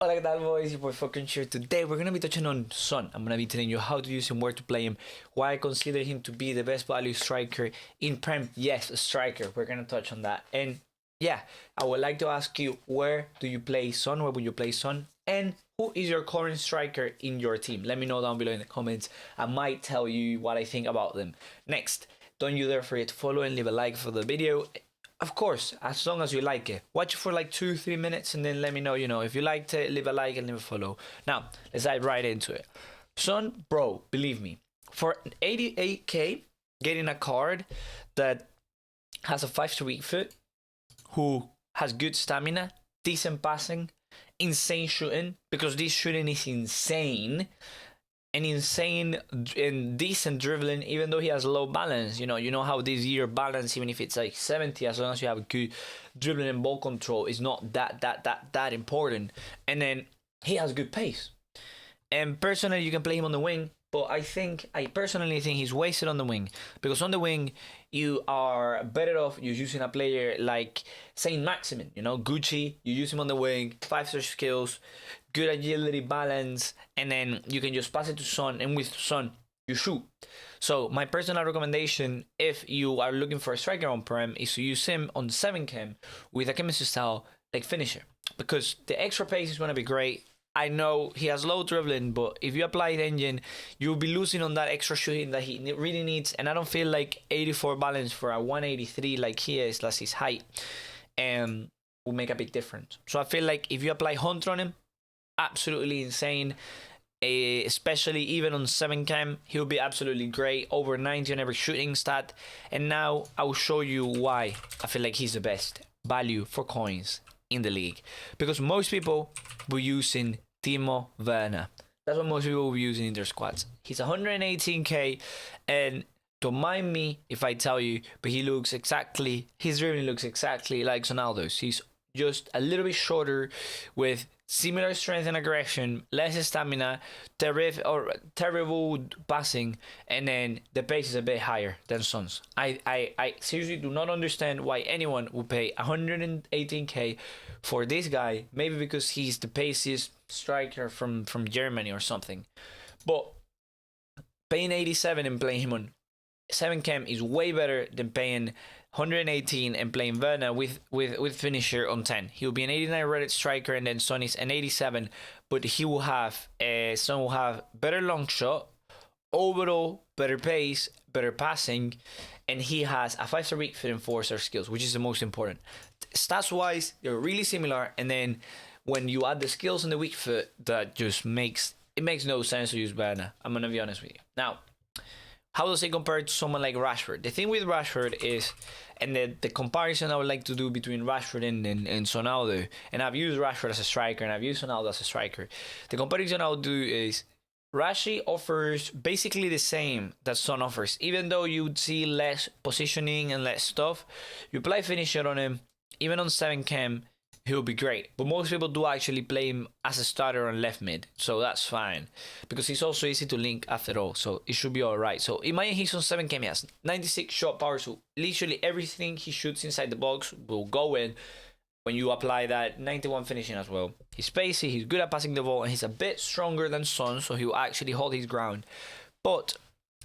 Hola, ¿qué tal, boys? Your boy fucking here. Today we're gonna be touching on Son. I'm gonna be telling you how to use him, where to play him, why I consider him to be the best value striker in Prem. Yes, a striker. We're gonna touch on that. And yeah, I would like to ask you, where do you play Son? Where would you play Son? And who is your current striker in your team? Let me know down below in the comments. I might tell you what I think about them. Next, don't you dare forget to follow and leave a like for the video. Of course, as long as you like it. Watch it for like 2-3 minutes and then let me know, if you liked it, leave a like and leave a follow. Now, let's dive right into it. Son, bro, believe me, for 88k, getting a card that has a 5-star weak foot, who has good stamina, decent passing, insane shooting, because this shooting is insane, and insane and decent dribbling, even though he has low balance. You know how this year balance, even if it's like 70, as long as you have good dribbling and ball control, is not that important. And then he has good pace. And personally, you can play him on the wing, but I personally think he's wasted on the wing, because on the wing you are better off using a player like Saint Maximin, Gucci. You use him on the wing, 5-star skills, good agility, balance, and then you can just pass it to Son, and with Son you shoot. So my personal recommendation, if you are looking for a striker on Prem, is to use him on 7 Chem with a chemistry style like finisher, because the extra pace is going to be great. I know he has low dribbling, but if you apply the engine, you'll be losing on that extra shooting that he really needs. And I don't feel like 84 balance for a 183 like he is, plus his height, will make a big difference. So I feel like if you apply Hunter on him, absolutely insane. Especially even on 7 Chem, he'll be absolutely great, over 90 on every shooting stat. And now I'll show you why I feel like he's the best value for coins in the league, because most people were using Timo Werner. That's what most people were using in their squads. He's 118k, and don't mind me if I tell you, but his dribbling looks exactly like SONALDO's. He's just a little bit shorter, with similar strength and aggression, less stamina, terrible passing, and then the pace is a bit higher than Son's. I seriously do not understand why anyone would pay 118k for this guy. Maybe because he's the paciest striker from Germany or something. But paying 87 and playing him on 7 Chem is way better than paying 118 and playing Werner with finisher on 10. He will be an 89 rated striker, and then Son is an 87, but he will have Son will have better long shot, overall better pace, better passing, and he has a 5-star weak foot and 4-star skills, which is the most important. Stats wise, they're really similar, and then when you add the skills and the weak foot, that just makes no sense to use Werner. I'm gonna be honest with you. Now, how does it compare to someone like Rashford? The thing with Rashford is, and the comparison I would like to do between Rashford and SONALDO, and I've used Rashford as a striker and I've used SONALDO as a striker. The comparison I'll do is, Rashi offers basically the same that Son offers, even though you'd see less positioning and less stuff. You play finisher on him, even on 7 Chem, he'll be great. But most people do actually play him as a starter on left mid, so that's fine, because he's also easy to link after all, so it should be alright. So imagine he's on 7 Chem, he has 96 shot power, so literally everything he shoots inside the box will go in when you apply that 91 finishing as well. He's spacey, he's good at passing the ball, and he's a bit stronger than Son, so he will actually hold his ground. But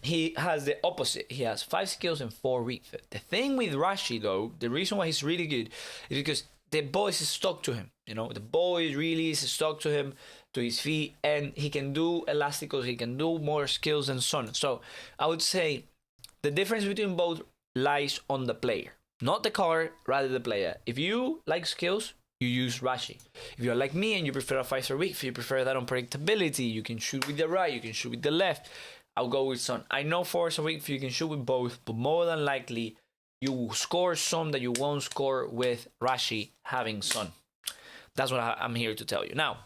he has the opposite. He has 5 skills and 4 weak foot. The thing with Rashi, though, the reason why he's really good is because the ball is stuck to him. The ball really is stuck to him, to his feet, and he can do elasticals, he can do more skills than Son. So I would say the difference between both lies on the player, not the card, rather the player. If you like skills, you use Rashi. If you're like me and you prefer a 5-star weak foot, you prefer that unpredictability, you can shoot with the right, you can shoot with the left, I'll go with Son. I know 4-star weak foot, you can shoot with both, but more than likely you will score some that you won't score with Rashi having Son. That's what I'm here to tell you. Now,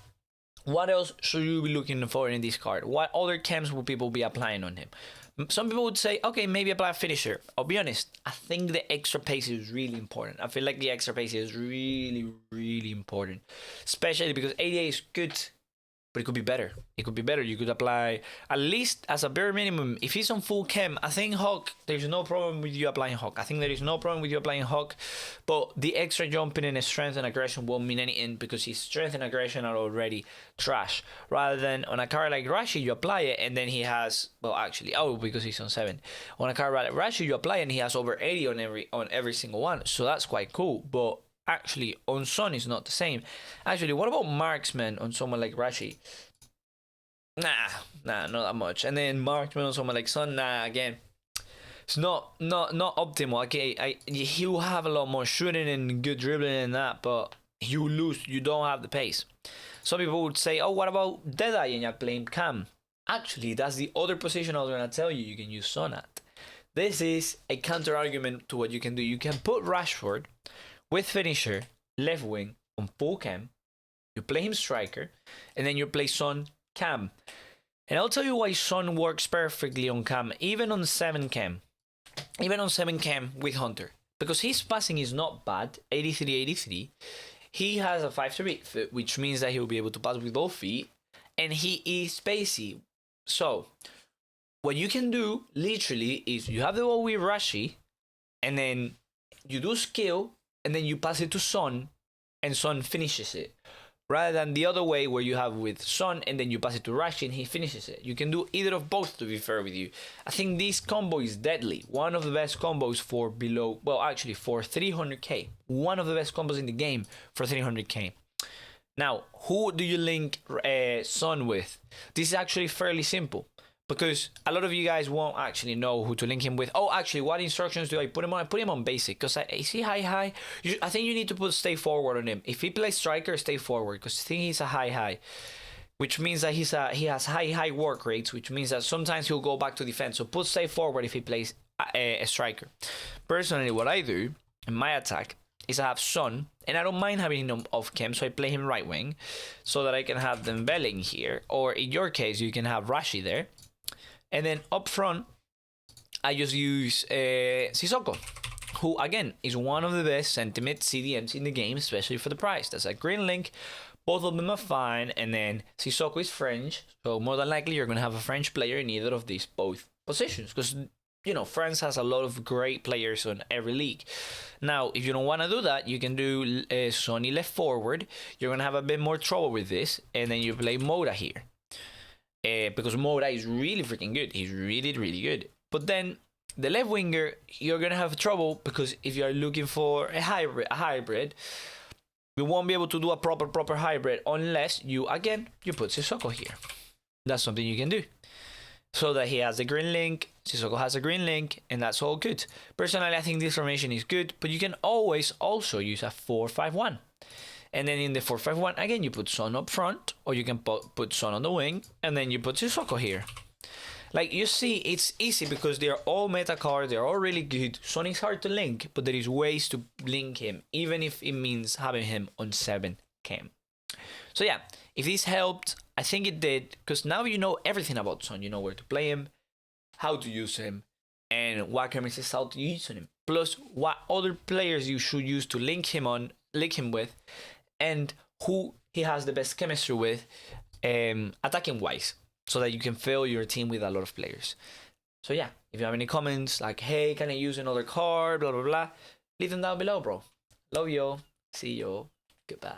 what else should you be looking for in this card? What other chems will people be applying on him? Some people would say, okay, maybe apply a finisher. I'll be honest, I think the extra pace is really important. I feel like the extra pace is really, really important. Especially because 88 is good but it could be better. It could be better. You could apply, at least as a bare minimum, if he's on full chem, I think Hawk, there's no problem with you applying Hawk. I think there is no problem with you applying Hawk, but the extra jumping in his strength and aggression won't mean anything because his strength and aggression are already trash. Rather than on a card like Rashi, you apply it and then he has, well, actually, because he's on 7. On a card like Rashi, you apply it and he has over 80 on every single one. So that's quite cool, but actually on Son is not the same. Actually, what about marksman on someone like Rashi? Nah, not that much. And then marksman on someone like Son, again, it's not optimal. Okay, he'll have a lot more shooting and good dribbling and that, but you lose. You don't have the pace. Some people would say, oh, what about Deadeye and you're playing Cam? Actually, that's the other position I was gonna tell you can use Son at. This is a counter argument to what you can do. You can put Rashford with finisher, left wing, on full cam, you play him striker, and then you play Son cam. And I'll tell you why Son works perfectly on cam, even on 7 cam. Even on 7 cam with Hunter. Because his passing is not bad, 83-83. He has a 5-3 foot, which means that he'll be able to pass with both feet, and he is pacey. So, what you can do, literally, is you have the ball with Rashi, and then you do skill, and then you pass it to Son, and Son finishes it. Rather than the other way where you have with Son, and then you pass it to Rashi, and he finishes it. You can do either of both, to be fair with you. I think this combo is deadly. One of the best combos for below, well, actually, for 300k. One of the best combos in the game for 300k. Now, who do you link Son with? This is actually fairly simple. Because a lot of you guys won't actually know who to link him with. Oh, actually, what instructions do I put him on? I put him on basic. Because is he high? I think you need to put stay forward on him. If he plays striker, stay forward. Because I think he's a high. Which means that he has high work rates. Which means that sometimes he'll go back to defense. So put stay forward if he plays a striker. Personally, what I do in my attack is I have Son. And I don't mind having him off chem. So I play him right wing. So that I can have Dembele here. Or in your case, you can have Rashi there. And then up front, I just use Sissoko, who again is one of the best sentiment CDMs in the game, especially for the price. That's a green link. Both of them are fine. And then Sissoko is French, so more than likely you're going to have a French player in either of these both positions. Because, you know, France has a lot of great players on every league. Now, if you don't want to do that, you can do Sonny left forward. You're going to have a bit more trouble with this. And then you play Moura here. Because Moura is really freaking good. He's really, really good. But then the left winger, you're going to have trouble because if you're looking for a hybrid, you won't be able to do a proper hybrid unless you put Sissoko here. That's something you can do. So that he has the green link, Sissoko has a green link, and that's all good. Personally, I think this formation is good, but you can always also use a 4-5-1. And then in the 4-5-1, again, you put Son up front, or you can put Son on the wing, and then you put Sissoko here. Like, you see, it's easy because they're all meta cards, they're all really good. Son is hard to link, but there is ways to link him, even if it means having him on 7 chem. So yeah, if this helped, I think it did, because now you know everything about Son. You know where to play him, how to use him, and what chemistry how to use him. Plus, what other players you should use to link him with, and who he has the best chemistry with, attacking wise, so that you can fill your team with a lot of players. So yeah, if you have any comments like, hey, can I use another card, blah blah blah, leave them down below, bro. Love you, see you, goodbye.